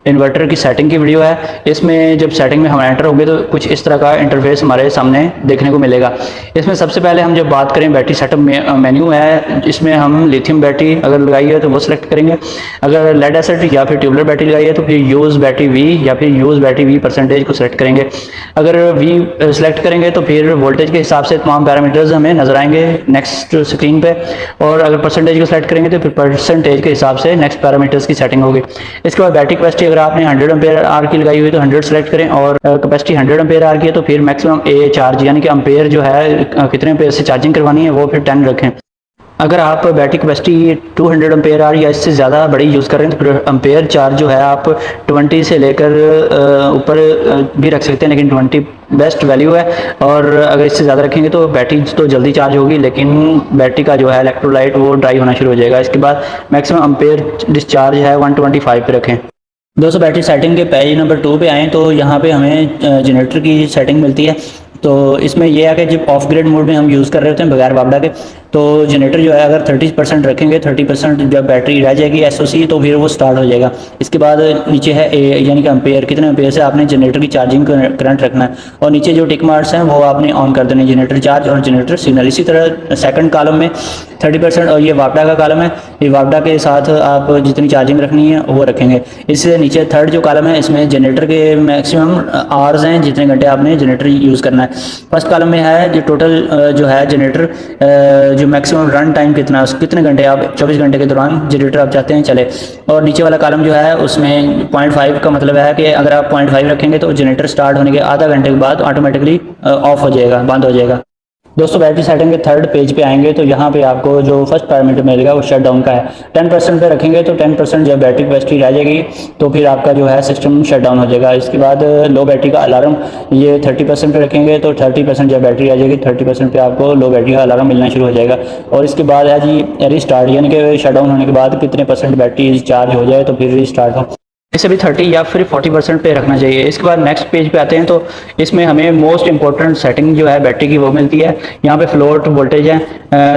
Inverter की setting की video है। इसमें जब सेटिंग में हम एंटर होंगे तो कुछ इस तरह का इंटरफेस हमारे सामने देखने को मिलेगा। इसमें सबसे पहले हम जब बात करें बैटरी सेटअप मेन्यू है, इसमें हम लिथियम बैटरी अगर लगाई है तो वो सिलेक्ट करेंगे। अगर लेड एसिड या फिर ट्यूबुलर बैटरी लगाई है तो फिर यूज़ बैटरी वी या फिर यूज़ बैटरी वी परसेंटेज को सिलेक्ट करेंगे। अगर वी सेलेक्ट करेंगे तो फिर वोल्टेज के हिसाब से तमाम पैरामीटर्स हमें नजर आएंगे नेक्स्ट स्क्रीन पे, और अगर परसेंटेज को सिलेक्ट करेंगे तो फिर परसेंटेज के हिसाब से नेक्स्ट पैरामीटर्स की सेटिंग होगी। इसके बाद बैटरी कैपेसिटी अगर आपने 100 एम्पेयर आर की लगाई हुई तो 100 सेलेक्ट करें, और कैपेसिटी 100 एम्पेयर आर की है तो फिर मैक्सिमम ए चार्ज यानी कि एम्पेयर जो है कितने एम्पेयर से चार्जिंग करवानी है वो फिर 10 रखें। अगर आप बैटरी कैपेसिटी 200 एम्पेयर आर या इससे ज़्यादा बड़ी यूज़ कर रहे हैं तो फिर एम्पेयर चार्ज जो है आप 20 से लेकर ऊपर भी रख सकते हैं, लेकिन 20 बेस्ट वैल्यू है। और अगर इससे ज़्यादा रखेंगे तो बैटरी तो जल्दी चार्ज होगी, लेकिन बैटरी का जो है इलेक्ट्रोलाइट वो ड्राई होना शुरू हो जाएगा। इसके बाद मैक्सिमम एम्पेयर डिस्चार्ज है 125 पे रखें। दोस्तों बैटरी सेटिंग के पेज नंबर 2 पे आएँ तो यहाँ पे हमें जनरेटर की सेटिंग मिलती है। तो इसमें यह है कि जब ऑफ ग्रिड मोड में हम यूज़ कर रहे होते हैं बगैर वापडा के, तो जनरेटर जो है अगर 30% रखेंगे, 30% जब बैटरी रह जाएगी एसओसी तो फिर वो स्टार्ट हो जाएगा। इसके बाद नीचे है ए यानी कि एम्पेयर, कितने एम्पेयर से आपने जनरेटर की चार्जिंग करंट रखना है, और नीचे जो टिक मार्क्स हैं वो आपने ऑन कर देने, जनरेटर चार्ज और जनरेटर सिग्नल। इसी तरह सेकंड कॉलम में 30% और ये वापडा का कॉलम है, ये वापडा के साथ आप जितनी चार्जिंग रखनी है वो रखेंगे। इससे नीचे थर्ड जो कॉलम है इसमें जनरेटर के मैक्सिमम आवर्स हैं, जितने घंटे आपने जनरेटर यूज़ करना है। फर्स्ट कॉलम में है जो टोटल जो है जनरेटर जो मैक्सिमम रन टाइम कितना, कितने घंटे आप 24 घंटे के दौरान जनरेटर आप चाहते हैं चले। और नीचे वाला कॉलम जो है उसमें 0.5 का मतलब है कि अगर आप 0.5 रखेंगे तो जनरेटर स्टार्ट होने के आधा घंटे के बाद ऑटोमेटिकली ऑफ हो जाएगा, बंद हो जाएगा। दोस्तों बैटरी सेटिंग के थर्ड पेज पे आएंगे तो यहाँ पे आपको जो फर्स्ट पैरामीटर मिलेगा वो शट डाउन का है। 10% पे रखेंगे तो 10% जब बैटरी कैपेसिटी रह जाएगी तो फिर आपका जो है सिस्टम शट डाउन हो जाएगा। इसके बाद लो बैटरी का अलार्म, ये 30% पे रखेंगे तो 30% जब बैटरी रह जाएगी 30% पे आपको लो बैटरी का अलार्म मिलना शुरू हो जाएगा। और इसके बाद है जी रीस्टार्ट, यानी कि शट डाउन होने के बाद कितने % बैटरी चार्ज हो जाए तो फिर रीस्टार्ट हो, इसे भी 30 या फिर 40% पे रखना चाहिए। इसके बाद नेक्स्ट पेज पे आते हैं तो इसमें हमें मोस्ट इंपॉर्टेंट सेटिंग जो है बैटरी की वो मिलती है। यहाँ पे फ्लोट वोल्टेज है,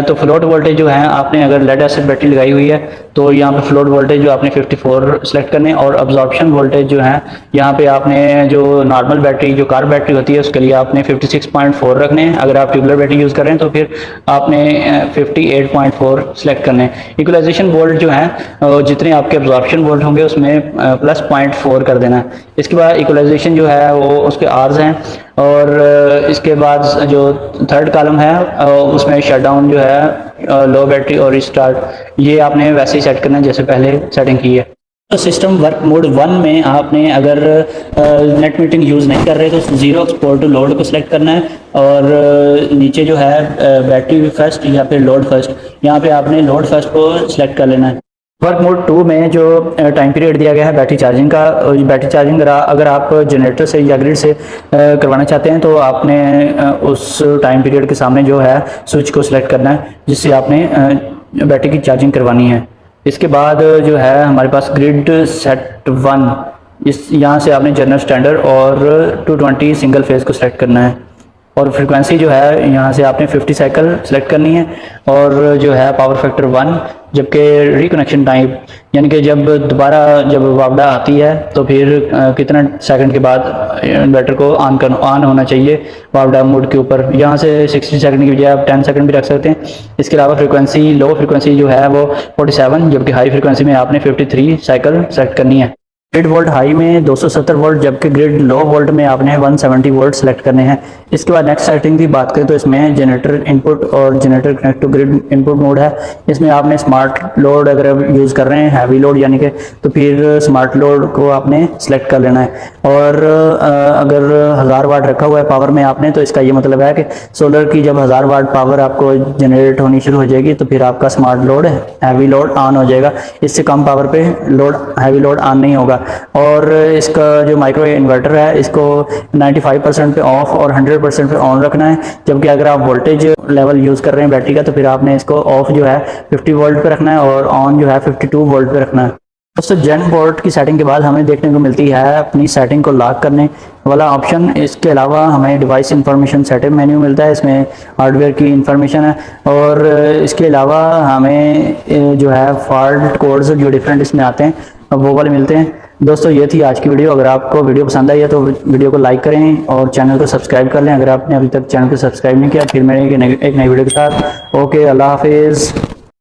तो फ्लोट वोल्टेज जो है आपने अगर लेड एसिड बैटरी लगाई हुई है तो यहाँ पे फ्लोट वोल्टेज जो आपने 54 सेलेक्ट करने, और अब्जॉर्प्शन वोल्टेज जो है यहाँ पे आपने जो नॉर्मल बैटरी जो कार बैटरी होती है उसके लिए आपने 56.4 रखने हैं। अगर आप ट्यूबुलर बैटरी यूज़ कर रहे हैं तो फिर आपने 58.4 सेलेक्ट करने। इक्वलाइजेशन वोल्ट जो है जितने आपके अब्जॉर्प्शन वोल्ट होंगे उसमें प्लस 0.4 कर देना है। इसके बाद इक्वलाइजेशन जो है वो उसके आर्स हैं, और इसके बाद जो थर्ड कॉलम है उसमें शट डाउन जो है लो बैटरी और रिस्टार्ट, ये आपने वैसे ही सेट करना है जैसे पहले सेटिंग की है। तो सिस्टम वर्क मोड 1 में आपने अगर नेट मीटरिंग यूज़ नहीं कर रहे तो जीरो एक्सपोर्ट टू लोड को सिलेक्ट करना है, और नीचे जो है बैटरी फर्स्ट या फिर लोड फर्स्ट, यहाँ पे आपने लोड फर्स्ट को सिलेक्ट कर लेना है। वर्क मोड 2 में जो टाइम पीरियड दिया गया है बैटरी चार्जिंग का, बैटरी चार्जिंग अगर आप जनरेटर से या ग्रिड से करवाना चाहते हैं तो आपने उस टाइम पीरियड के सामने जो है स्विच को सिलेक्ट करना है जिससे आपने बैटरी की चार्जिंग करवानी है। इसके बाद जो है हमारे पास ग्रिड सेट 1, इस यहाँ से आपने जनरल स्टैंडर्ड और 220 सिंगल फेज को सिलेक्ट करना है, और फ्रीक्वेंसी जो है यहाँ से आपने 50 साइकिल सेलेक्ट करनी है, और जो है पावर फैक्टर 1, जबकि रिकनेक्शन टाइम यानी कि जब दोबारा जब वापडा आती है तो फिर कितना सेकंड के बाद इन्वर्टर को ऑन होना चाहिए वापडा मोड के ऊपर, यहाँ से 60 सेकंड की बजाय आप 10 सेकंड भी रख सकते हैं। इसके अलावा फ्रीक्वेंसी लो फ्रीक्वेंसी जो है वो 47, जबकि हाई फ्रीक्वेंसी में आपने 53 साइकिल सेलेक्ट करनी है। ग्रिड वोल्ट हाई में 270 वोल्ट, जबकि ग्रिड लो वोल्ट में आपने 170 वोल्ट सेलेक्ट करने हैं। इसके बाद नेक्स्ट सेटिंग की बात करें तो इसमें जनरेटर इनपुट और generator connect to grid input mode है। इसमें आपने स्मार्ट लोड अगर यूज़ कर रहे हैं हैवी लोड यानी कि, तो फिर स्मार्ट लोड को आपने सेलेक्ट कर लेना है। और अगर 1000 वाट रखा हुआ है पावर में आपने, तो इसका ये मतलब है कि सोलर की जब 1000 वाट पावर आपको जनरेट होनी शुरू हो जाएगी तो फिर आपका smart load heavy load on हो जाएगा। इससे कम पावर पे लोड हैवी लोड ऑन नहीं होगा। और इसका जो माइक्रो इन्वर्टर है इसको 95% पे ऑफ और 100% पे ऑन रखना है, जबकि अगर आप वोल्टेज लेवल यूज़ कर रहे हैं बैटरी का तो फिर आपने इसको ऑफ जो है 50 वोल्ट पे रखना है और ऑन जो है 52 वोल्ट पे रखना है। दोस्तों जेन बोर्ड की सेटिंग के बाद हमें देखने को मिलती है अपनी सेटिंग को लॉक करने वाला ऑप्शन। इसके अलावा हमें डिवाइस इंफॉर्मेशन सेटिंग मेन्यू मिलता है, इसमें हार्डवेयर की इंफॉर्मेशन है, और इसके अलावा हमें जो है फॉल्ट कोड्स जो डिफरेंट इसमें आते हैं वो वाले मिलते हैं। दोस्तों ये थी आज की वीडियो। अगर आपको वीडियो पसंद आई है तो वीडियो को लाइक करें और चैनल को सब्सक्राइब कर लें अगर आपने अभी तक चैनल को सब्सक्राइब नहीं किया। फिर मैं एक नई वीडियो के साथ। ओके, अल्लाह हाफिज़।